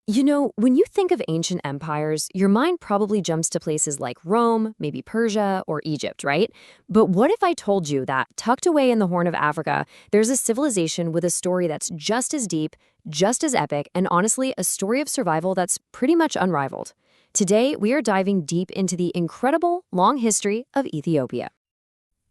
You know, when you think of ancient empires, your mind probably jumps to places like Rome, maybe Persia, or Egypt, right? But what if I told you that tucked away in the Horn of Africa, there's a civilization with a story that's just as deep, just as epic, and honestly, a story of survival that's pretty much unrivaled? Today, we are diving deep into the incredible, long history of Ethiopia.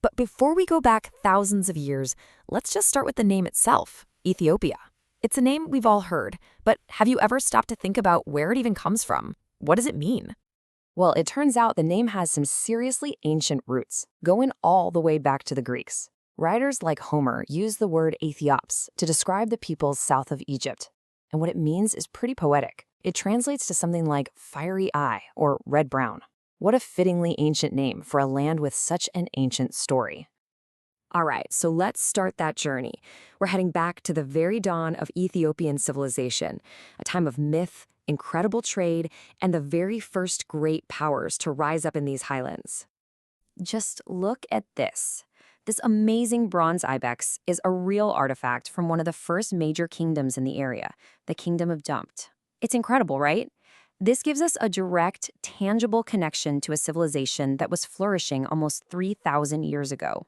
But before we go back thousands of years, let's just start with the name itself, Ethiopia. It's a name we've all heard, but have you ever stopped to think about where it even comes from? What does it mean? Well, it turns out the name has some seriously ancient roots, going all the way back to the Greeks. Writers like Homer use the word Aethiops to describe the peoples south of Egypt, and what it means is pretty poetic. It translates to something like fiery eye or red-brown. What a fittingly ancient name for a land with such an ancient story. All right, so let's start that journey. We're heading back to the very dawn of Ethiopian civilization, a time of myth, incredible trade, and the very first great powers to rise up in these highlands. Just look at this. This amazing bronze ibex is a real artifact from one of the first major kingdoms in the area, the Kingdom of Damot. It's incredible, right? This gives us a direct, tangible connection to a civilization that was flourishing almost 3,000 years ago.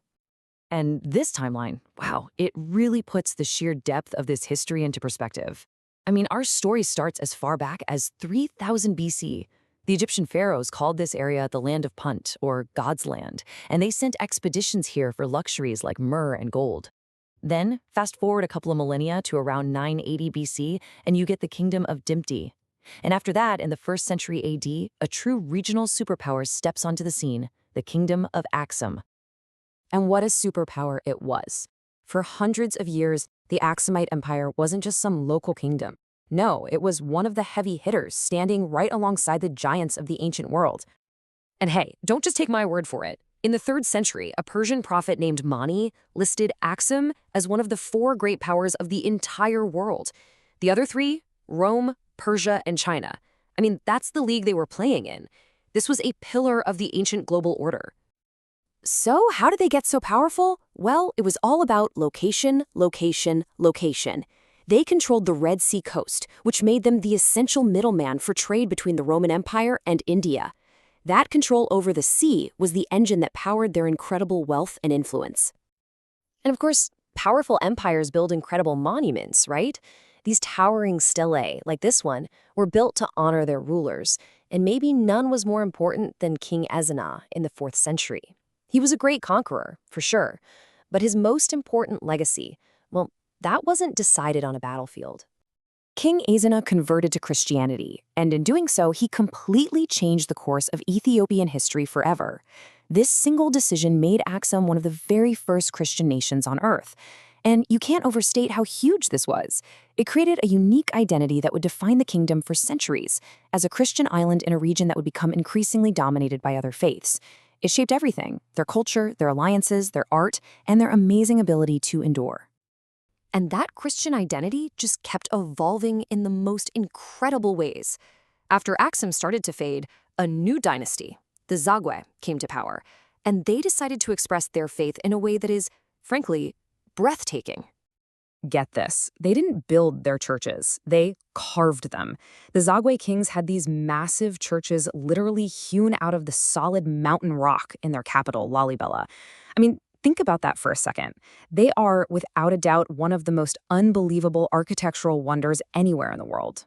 And this timeline, wow, it really puts the sheer depth of this history into perspective. I mean, our story starts as far back as 3000 BC. The Egyptian pharaohs called this area the land of Punt, or God's land, and they sent expeditions here for luxuries like myrrh and gold. Then, fast forward a couple of millennia to around 980 BC, and you get the Kingdom of Damot. And after that, in the 1st century AD, a true regional superpower steps onto the scene, the Kingdom of Aksum. And what a superpower it was. For hundreds of years, the Aksumite Empire wasn't just some local kingdom. No, it was one of the heavy hitters standing right alongside the giants of the ancient world. And hey, don't just take my word for it. In the 3rd century, a Persian prophet named Mani listed Aksum as one of the 4 great powers of the entire world. The other 3, Rome, Persia, and China. I mean, that's the league they were playing in. This was a pillar of the ancient global order. So how did they get so powerful? Well, it was all about location, location, location. They controlled the Red Sea coast, which made them the essential middleman for trade between the Roman Empire and India. That control over the sea was the engine that powered their incredible wealth and influence. And of course, powerful empires build incredible monuments, right? These towering stelae, like this one, were built to honor their rulers, and maybe none was more important than King Ezana in the 4th century. He was a great conqueror, for sure, but his most important legacy, well, that wasn't decided on a battlefield. King Ezana converted to Christianity, and in doing so, he completely changed the course of Ethiopian history forever. This single decision made Aksum one of the very first Christian nations on Earth, and you can't overstate how huge this was. It created a unique identity that would define the kingdom for centuries, as a Christian island in a region that would become increasingly dominated by other faiths. It shaped everything: their culture, their alliances, their art, and their amazing ability to endure. And that Christian identity just kept evolving in the most incredible ways. After Aksum started to fade, a new dynasty, the Zagwe, came to power, and they decided to express their faith in a way that is, frankly, breathtaking. Get this, they didn't build their churches, they carved them. The Zagwe kings had these massive churches literally hewn out of the solid mountain rock in their capital, Lalibela. I mean, think about that for a second. They are, without a doubt, one of the most unbelievable architectural wonders anywhere in the world.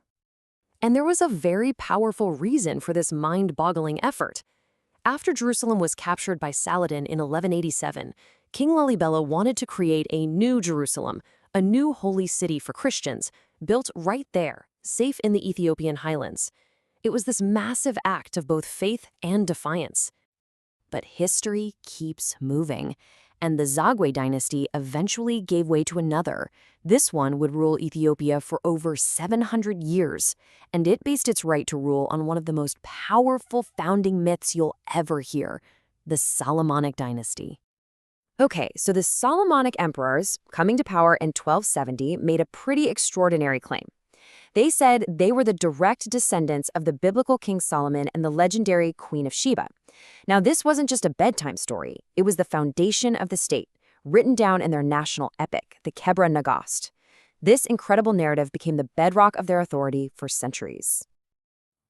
And there was a very powerful reason for this mind-boggling effort. After Jerusalem was captured by Saladin in 1187, King Lalibela wanted to create a new Jerusalem, a new holy city for Christians, built right there, safe in the Ethiopian highlands. It was this massive act of both faith and defiance. But history keeps moving, and the Zagwe dynasty eventually gave way to another. This one would rule Ethiopia for over 700 years, and it based its right to rule on one of the most powerful founding myths you'll ever hear, the Solomonic dynasty. Okay, so the Solomonic emperors, coming to power in 1270, made a pretty extraordinary claim. They said they were the direct descendants of the biblical King Solomon and the legendary Queen of Sheba. Now, this wasn't just a bedtime story. It was the foundation of the state, written down in their national epic, the Kebra Nagast. This incredible narrative became the bedrock of their authority for centuries.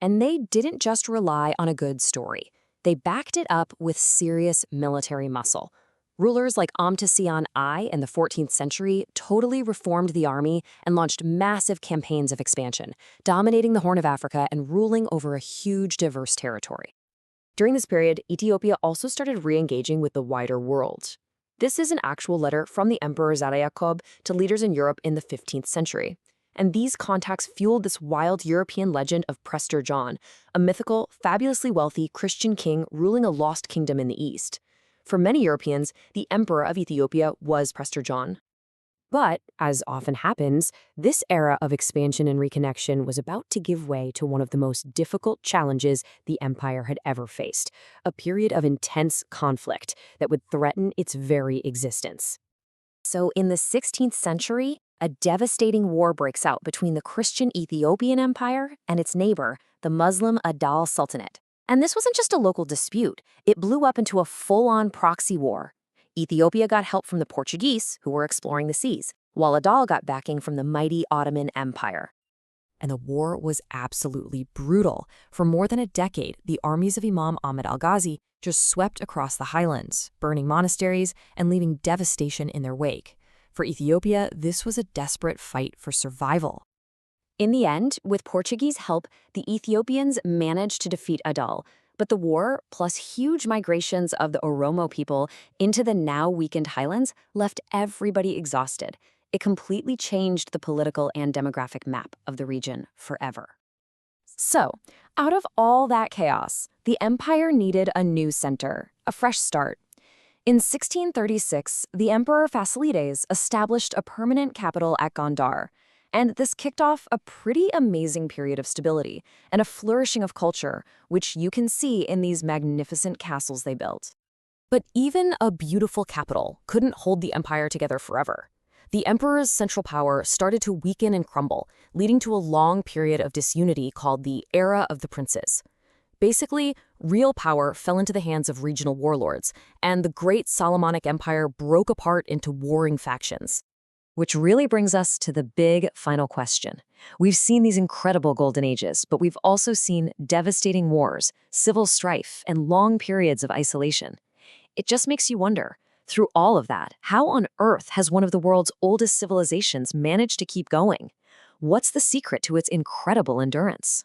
And they didn't just rely on a good story. They backed it up with serious military muscle. Rulers like Amtasian I in the 14th century totally reformed the army and launched massive campaigns of expansion, dominating the Horn of Africa and ruling over a huge, diverse territory. During this period, Ethiopia also started re-engaging with the wider world. This is an actual letter from the Emperor Jacob to leaders in Europe in the 15th century. And these contacts fueled this wild European legend of Prester John, a mythical, fabulously wealthy Christian king ruling a lost kingdom in the east. For many Europeans, the Emperor of Ethiopia was Prester John. But, as often happens, this era of expansion and reconnection was about to give way to one of the most difficult challenges the empire had ever faced, a period of intense conflict that would threaten its very existence. So in the 16th century, a devastating war breaks out between the Christian Ethiopian Empire and its neighbor, the Muslim Adal Sultanate. And this wasn't just a local dispute, it blew up into a full-on proxy war. Ethiopia got help from the Portuguese, who were exploring the seas, while Adal got backing from the mighty Ottoman Empire. And the war was absolutely brutal. For more than a decade, the armies of Imam Ahmed al-Ghazi just swept across the highlands, burning monasteries and leaving devastation in their wake. For Ethiopia, this was a desperate fight for survival. In the end, with Portuguese help, the Ethiopians managed to defeat Adal, but the war, plus huge migrations of the Oromo people into the now weakened highlands, left everybody exhausted. It completely changed the political and demographic map of the region forever. So, out of all that chaos, the empire needed a new center, a fresh start. In 1636, the Emperor Fasilides established a permanent capital at Gondar, and this kicked off a pretty amazing period of stability and a flourishing of culture, which you can see in these magnificent castles they built. But even a beautiful capital couldn't hold the empire together forever. The emperor's central power started to weaken and crumble, leading to a long period of disunity called the Era of the Princes. Basically, real power fell into the hands of regional warlords, and the great Solomonic Empire broke apart into warring factions. Which really brings us to the big final question. We've seen these incredible golden ages, but we've also seen devastating wars, civil strife, and long periods of isolation. It just makes you wonder, through all of that, how on earth has one of the world's oldest civilizations managed to keep going? What's the secret to its incredible endurance?